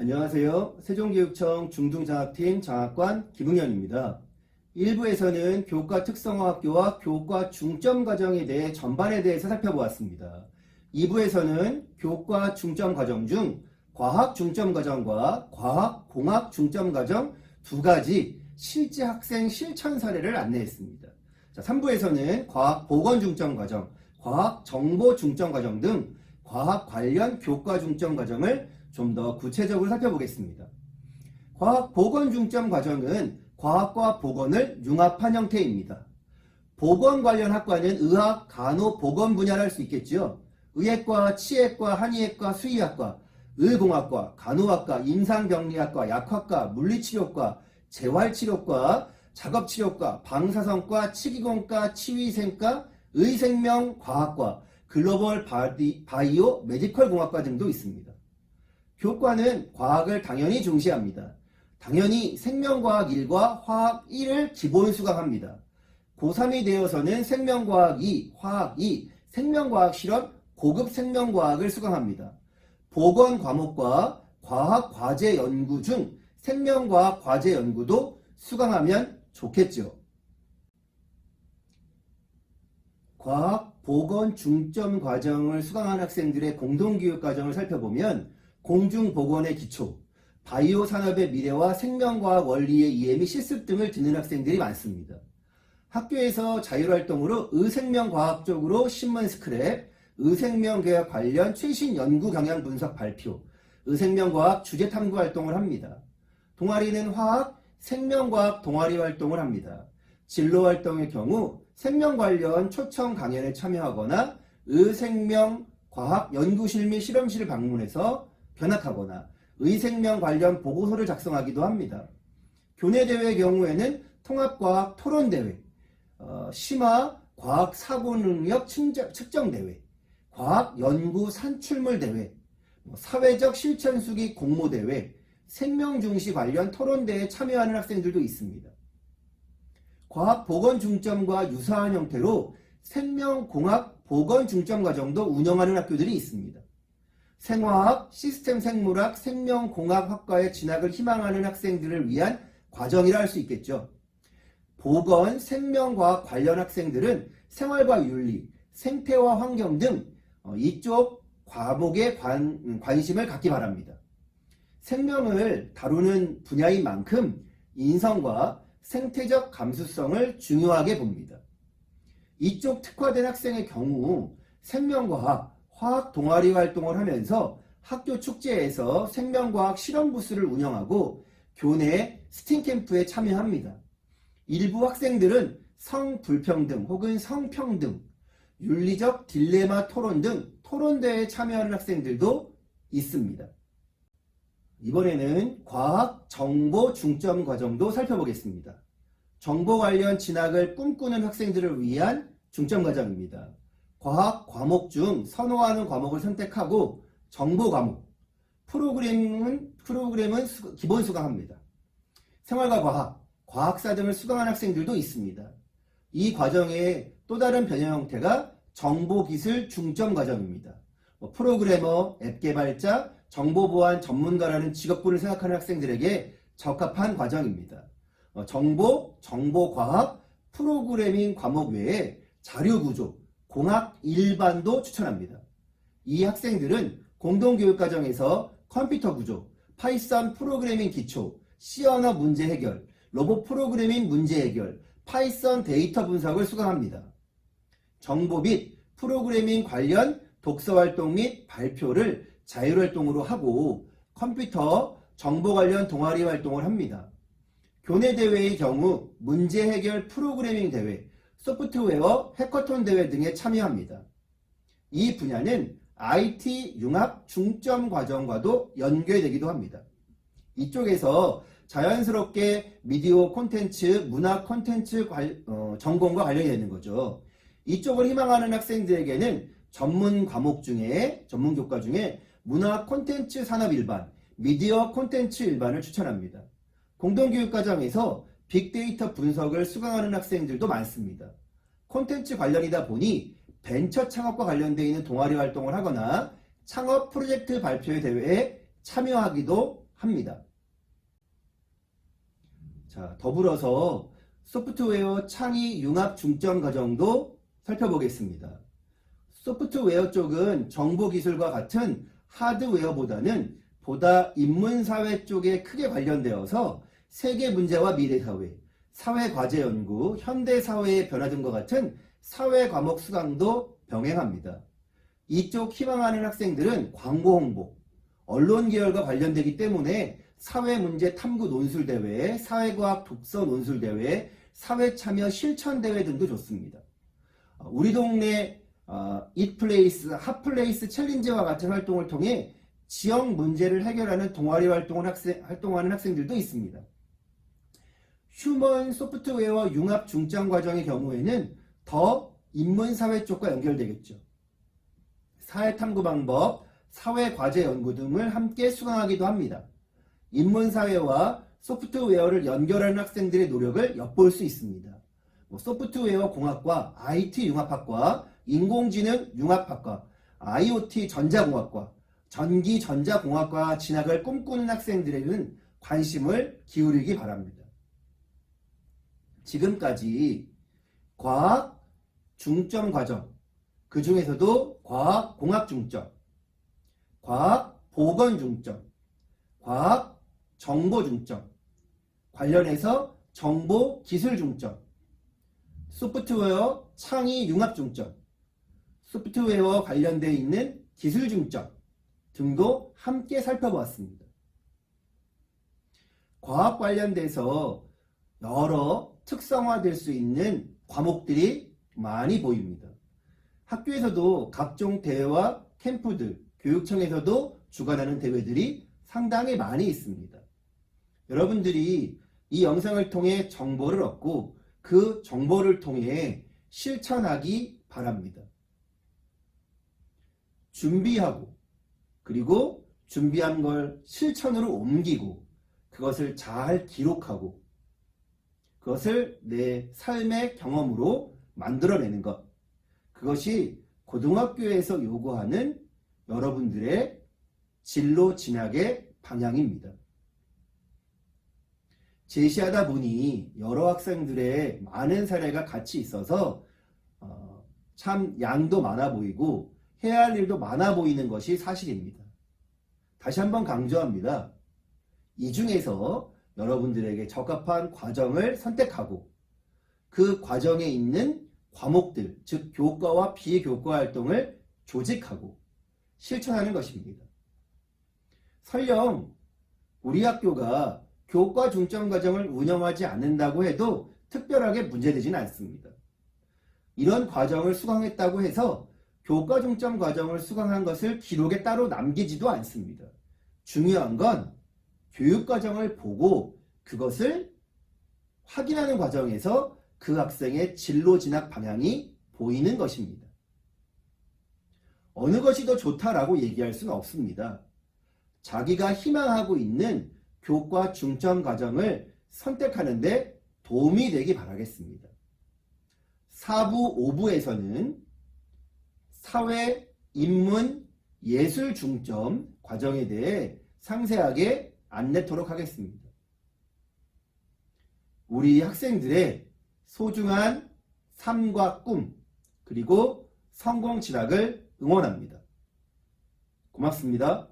안녕하세요. 세종교육청 중등장학팀 장학관 김응현입니다. 1부에서는 교과 특성화학교와 교과 중점과정에 대해 전반에 대해서 살펴보았습니다. 2부에서는 교과 중점과정 중 과학 중점과정과 과학 공학 중점과정 두 가지 실제 학생 실천 사례를 안내했습니다. 3부에서는 과학 보건 중점과정, 과학 정보 중점과정 등 과학 관련 교과 중점과정을 좀 더 구체적으로 살펴보겠습니다. 과학 보건 중점 과정은 과학과 보건을 융합한 형태입니다. 보건 관련 학과는 의학, 간호, 보건 분야를 할 수 있겠죠. 의학과, 치의학과, 한의학과, 수의학과, 의공학과, 간호학과, 임상병리학과, 약학과, 물리치료과, 재활치료과, 작업치료과, 방사선과, 치기공과, 치위생과, 의생명과학과, 글로벌 바이오 메디컬 공학과 등도 있습니다. 교과는 과학을 당연히 중시합니다. 당연히 생명과학 1과 화학 1을 기본 수강합니다. 고3이 되어서는 생명과학 2, 화학 2, 생명과학 실험, 고급 생명과학을 수강합니다. 보건 과목과 과학 과제 연구 중 생명과학 과제 연구도 수강하면 좋겠죠. 과학 보건 중점 과정을 수강한 학생들의 공동교육 과정을 살펴보면 공중보건의 기초, 바이오 산업의 미래와 생명과학 원리의 이해 및 실습 등을 듣는 학생들이 많습니다. 학교에서 자율활동으로 의생명과학 쪽으로 신문 스크랩, 의생명계약 관련 최신 연구 경향 분석 발표, 의생명과학 주제 탐구 활동을 합니다. 동아리는 화학, 생명과학 동아리 활동을 합니다. 진로 활동의 경우 생명 관련 초청 강연에 참여하거나 의생명과학 연구실 및 실험실을 방문해서 견학하거나 의생명 관련 보고서를 작성하기도 합니다. 교내대회의 경우에는 통합과학 토론대회, 심화 과학 사고능력 측정대회, 과학 연구 산출물대회, 사회적 실천수기 공모대회, 생명중시 관련 토론대회에 참여하는 학생들도 있습니다. 과학 보건 중점과 유사한 형태로 생명공학 보건 중점 과정도 운영하는 학교들이 있습니다. 생화학, 시스템 생물학, 생명공학학과에 진학을 희망하는 학생들을 위한 과정이라 할 수 있겠죠. 보건, 생명과학 관련 학생들은 생활과 윤리, 생태와 환경 등 이쪽 과목에 관심을 갖기 바랍니다. 생명을 다루는 분야인 만큼 인성과 생태적 감수성을 중요하게 봅니다. 이쪽 특화된 학생의 경우 생명과학, 화학 동아리 활동을 하면서 학교 축제에서 생명과학 실험 부스를 운영하고 교내 스팀 캠프에 참여합니다. 일부 학생들은 성불평등 혹은 성평등, 윤리적 딜레마 토론 등 토론대회에 참여하는 학생들도 있습니다. 이번에는 과학 정보 중점 과정도 살펴보겠습니다. 정보 관련 진학을 꿈꾸는 학생들을 위한 중점 과정입니다. 과학 과목 중 선호하는 과목을 선택하고 정보 과목, 프로그램은 기본 수강합니다. 생활과 과학, 과학사 등을 수강한 학생들도 있습니다. 이 과정의 또 다른 변형 형태가 정보기술 중점 과정입니다. 프로그래머, 앱 개발자, 정보보안 전문가라는 직업군을 생각하는 학생들에게 적합한 과정입니다. 정보, 정보과학, 프로그래밍 과목 외에 자료구조, 공학 일반도 추천합니다. 이 학생들은 공동교육과정에서 컴퓨터 구조, 파이썬 프로그래밍 기초, C 언어 문제 해결, 로봇 프로그래밍 문제 해결, 파이썬 데이터 분석을 수강합니다. 정보 및 프로그래밍 관련 독서활동 및 발표를 자율활동으로 하고 컴퓨터, 정보 관련 동아리 활동을 합니다. 교내 대회의 경우 문제 해결 프로그래밍 대회, 소프트웨어 해커톤 대회 등에 참여합니다. 이 분야는 IT 융합 중점 과정과도 연계되기도 합니다. 이쪽에서 자연스럽게 미디어 콘텐츠, 문화 콘텐츠 전공과 관련이 되는 거죠. 이쪽을 희망하는 학생들에게는 전문 교과 중에 문화 콘텐츠 산업 일반, 미디어 콘텐츠 일반을 추천합니다. 공동교육과정에서 빅데이터 분석을 수강하는 학생들도 많습니다. 콘텐츠 관련이다 보니 벤처 창업과 관련되어 있는 동아리 활동을 하거나 창업 프로젝트 발표회 대회에 참여하기도 합니다. 자, 더불어서 소프트웨어 창의 융합 중점 과정도 살펴보겠습니다. 소프트웨어 쪽은 정보기술과 같은 하드웨어보다는 보다 인문사회 쪽에 크게 관련되어서 세계 문제와 미래사회, 사회과제연구, 현대사회의 변화 등과 같은 사회과목 수강도 병행합니다. 이쪽 희망하는 학생들은 광고 홍보, 언론 계열과 관련되기 때문에 사회문제 탐구 논술대회, 사회과학 독서 논술대회, 사회참여 실천대회 등도 좋습니다. 우리 동네 잇플레이스, 핫플레이스 챌린지와 같은 활동을 통해 지역 문제를 해결하는 동아리 활동하는 학생들도 있습니다. 휴먼 소프트웨어 융합 중점 과정의 경우에는 더 인문사회 쪽과 연결되겠죠. 사회탐구 방법, 사회과제 연구 등을 함께 수강하기도 합니다. 인문사회와 소프트웨어를 연결하는 학생들의 노력을 엿볼 수 있습니다. 소프트웨어 공학과, IT 융합학과, 인공지능 융합학과, IoT 전자공학과, 전기전자공학과 진학을 꿈꾸는 학생들에게는 관심을 기울이기 바랍니다. 지금까지 과학 중점 과정, 그 중에서도 과학 공학 중점, 과학 보건 중점, 과학 정보 중점, 관련해서 정보 기술 중점, 소프트웨어 창의 융합 중점, 소프트웨어 관련되어 있는 기술 중점 등도 함께 살펴보았습니다. 과학 관련돼서 여러 특성화될 수 있는 과목들이 많이 보입니다. 학교에서도 각종 대회와 캠프들, 교육청에서도 주관하는 대회들이 상당히 많이 있습니다. 여러분들이 이 영상을 통해 정보를 얻고 그 정보를 통해 실천하기 바랍니다. 준비하고 그리고 준비한 걸 실천으로 옮기고 그것을 잘 기록하고 그것을 내 삶의 경험으로 만들어내는 것, 그것이 고등학교에서 요구하는 여러분들의 진로 진학의 방향입니다. 제시하다 보니 여러 학생들의 많은 사례가 같이 있어서 참 양도 많아 보이고 해야 할 일도 많아 보이는 것이 사실입니다. 다시 한번 강조합니다. 이 중에서 여러분들에게 적합한 과정을 선택하고 그 과정에 있는 과목들, 즉 교과와 비교과 활동을 조직하고 실천하는 것입니다. 설령 우리 학교가 교과 중점 과정을 운영하지 않는다고 해도 특별하게 문제되지는 않습니다. 이런 과정을 수강했다고 해서 교과 중점 과정을 수강한 것을 기록에 따로 남기지도 않습니다. 중요한 건 교육과정을 보고 그것을 확인하는 과정에서 그 학생의 진로 진학 방향이 보이는 것입니다. 어느 것이 더 좋다라고 얘기할 수는 없습니다. 자기가 희망하고 있는 교과 중점 과정을 선택하는 데 도움이 되기 바라겠습니다. 4부, 5부에서는 사회, 인문, 예술 중점 과정에 대해 상세하게 안내토록 하겠습니다. 우리 학생들의 소중한 삶과 꿈, 그리고 성공 진학을 응원합니다. 고맙습니다.